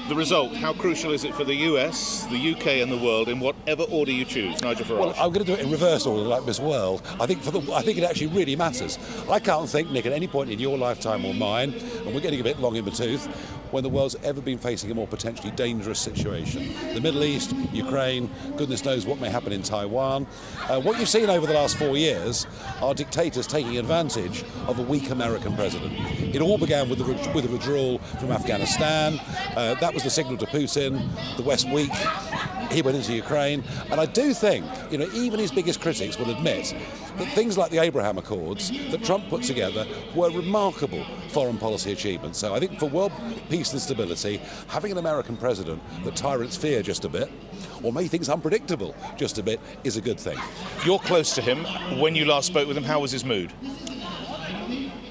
The result, how crucial is it for the US, the UK and the world in whatever order you choose? Nigel Farage. Well, I'm going to do it in reverse order like Miss World. I think it actually really matters. I can't think, Nick, at any point in your lifetime or mine, and we're getting a bit long in the tooth, when the world's ever been facing a more potentially dangerous situation. The Middle East, Ukraine, goodness knows what may happen in Taiwan. What you've seen over the last 4 years are dictators taking advantage of a weak American president. It all began with the withdrawal from Afghanistan. That was the signal to Putin. The West weak. He went into Ukraine. And I do think, even his biggest critics will admit that things like the Abraham Accords that Trump put together were remarkable foreign policy achievements. So I think for world peace and stability, having an American president that tyrants fear just a bit, or make things unpredictable just a bit, is a good thing. You're close to him. When you last spoke with him, how was his mood?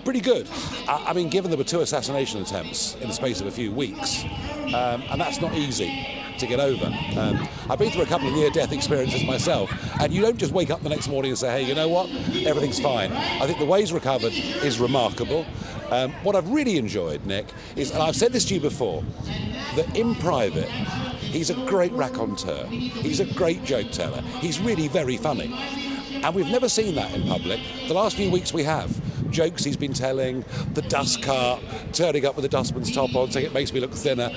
Pretty good. I mean, given there were 2 assassination attempts in the space of a few weeks, and that's not easy to get over. I've been through a couple of near-death experiences myself, and you don't just wake up the next morning and say, hey, you know what, everything's fine. I think the way he's recovered is remarkable. What I've really enjoyed, Nick, is, and I've said this to you before, that in private, he's a great raconteur. He's a great joke teller. He's really very funny. And we've never seen that in public. The last few weeks we have. Jokes he's been telling, the dust cart, turning up with a dustman's top on, saying it makes me look thinner.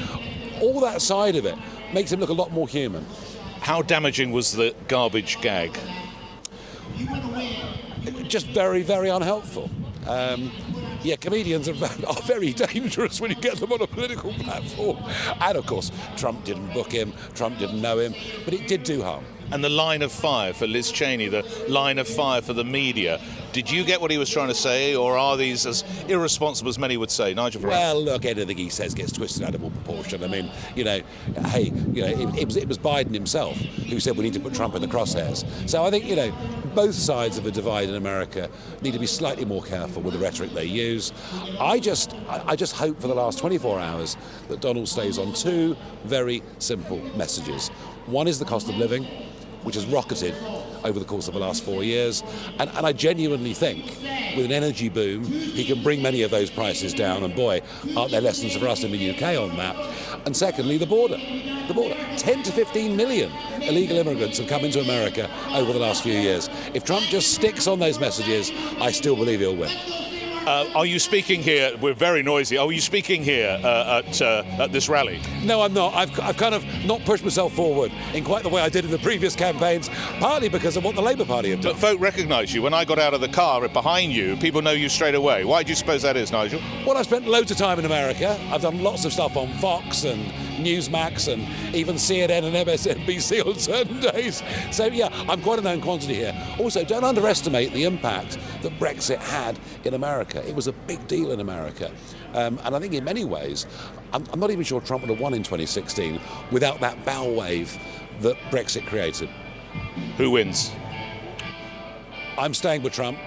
All that side of it makes him look a lot more human. How damaging was the garbage gag? Just very, very unhelpful. Comedians are very dangerous when you get them on a political platform. And of course, Trump didn't book him, Trump didn't know him, but it did do harm. And the line of fire for Liz Cheney, the line of fire for the media. Did you get what he was trying to say, or are these as irresponsible as many would say? Nigel Farage? Well, look, anything he says gets twisted out of all proportion. I mean, it was Biden himself who said we need to put Trump in the crosshairs. So I think, both sides of the divide in America need to be slightly more careful with the rhetoric they use. I just hope for the last 24 hours that Donald stays on 2 very simple messages. One is the cost of living, which has rocketed over the course of the last 4 years. And I genuinely think with an energy boom, he can bring many of those prices down. And boy, aren't there lessons for us in the UK on that? And secondly, the border. 10 to 15 million illegal immigrants have come into America over the last few years. If Trump just sticks on those messages, I still believe he'll win. Are you speaking here? We're very noisy. Are you speaking here at this rally? No, I'm not. I've kind of not pushed myself forward in quite the way I did in the previous campaigns, partly because of what the Labour Party have done. But folk recognise you. When I got out of the car behind you, people know you straight away. Why do you suppose that is, Nigel? Well, I've spent loads of time in America. I've done lots of stuff on Fox and Newsmax and even CNN and MSNBC on certain days. So, yeah, I'm quite a known quantity here. Also, don't underestimate the impact that Brexit had in America. It was a big deal in America. And I think in many ways, I'm not even sure Trump would have won in 2016 without that bow wave that Brexit created. Who wins? I'm staying with Trump.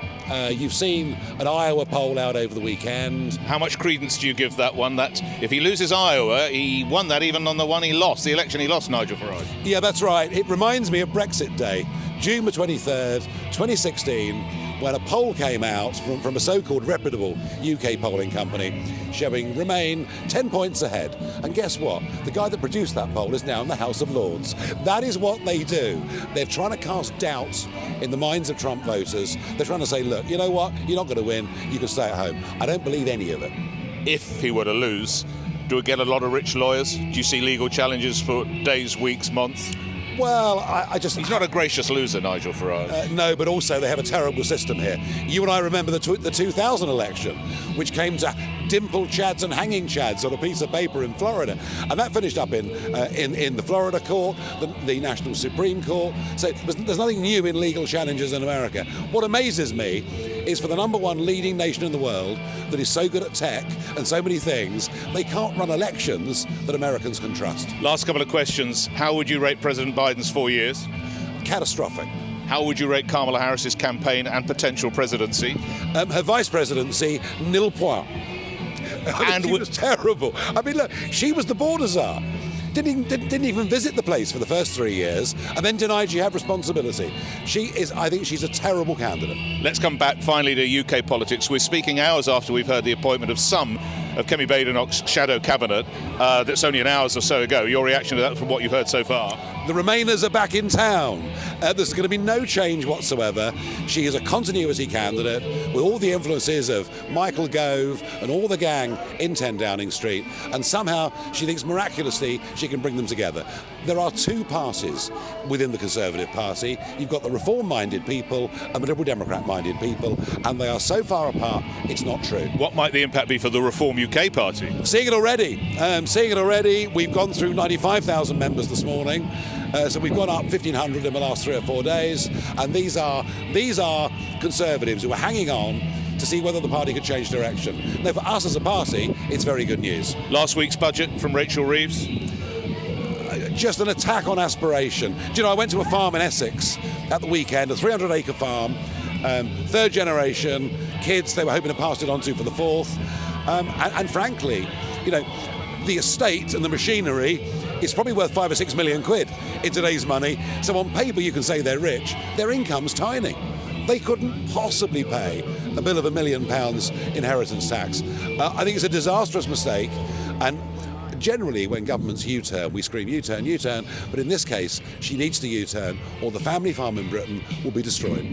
You've seen an Iowa poll out over the weekend. How much credence do you give that one? That if he loses Iowa, he won that even on the one he lost, the election he lost, Nigel Farage. Yeah, that's right. It reminds me of Brexit Day, June the 23rd, 2016, when a poll came out from a so-called reputable UK polling company showing Remain 10 points ahead. And guess what? The guy that produced that poll is now in the House of Lords. That is what they do. They're trying to cast doubt in the minds of Trump voters. They're trying to say, look, you know what? You're not going to win. You can stay at home. I don't believe any of it. If he were to lose, do we get a lot of rich lawyers? Do you see legal challenges for days, weeks, months? Well, He's not a gracious loser, Nigel Farage. No, but also they have a terrible system here. You and I remember the 2000 election, which came to dimpled chads and hanging chads on a piece of paper in Florida. And that finished up in the Florida court, the National Supreme Court. So there's nothing new in legal challenges in America. What amazes me is for the number one leading nation in the world that is so good at tech and so many things, they can't run elections that Americans can trust. Last couple of questions. How would you rate President Biden's 4 years? Catastrophic. How would you rate Kamala Harris's campaign and potential presidency? Her vice presidency, nil point. She was terrible. I mean, look, she was the border czar. Didn't even visit the place for the first 3 years, and then denied she had responsibility. I think she's a terrible candidate. Let's come back finally to UK politics. We're speaking hours after we've heard the appointment of some of Kemi Badenoch's shadow cabinet that's only an hour or so ago. Your reaction to that from what you've heard so far? The Remainers are back in town. There's going to be no change whatsoever. She is a continuity candidate with all the influences of Michael Gove and all the gang in 10 Downing Street, and somehow she thinks miraculously she can bring them together. There are two parties within the Conservative Party. You've got the reform-minded people and the Liberal Democrat-minded people, and they are so far apart, it's not true. What might the impact be for the Reform UK Party? Seeing it already. We've gone through 95,000 members this morning. So we've gone up 1,500 in the last 3 or 4 days, and these are Conservatives who are hanging on to see whether the party could change direction. Now, for us as a party, it's very good news. Last week's budget from Rachel Reeves? Just an attack on aspiration. Do you know, I went to a farm in Essex at the weekend, a 300-acre farm, third generation, kids they were hoping to pass it on to for the fourth. And frankly, you know, the estate and the machinery is probably worth 5 or 6 million quid in today's money. So on paper you can say they're rich. Their income's tiny. They couldn't possibly pay a bill of £1 million inheritance tax. I think it's a disastrous mistake, and generally when governments U-turn, we scream U-turn, U-turn, but in this case she needs to U-turn or the family farm in Britain will be destroyed.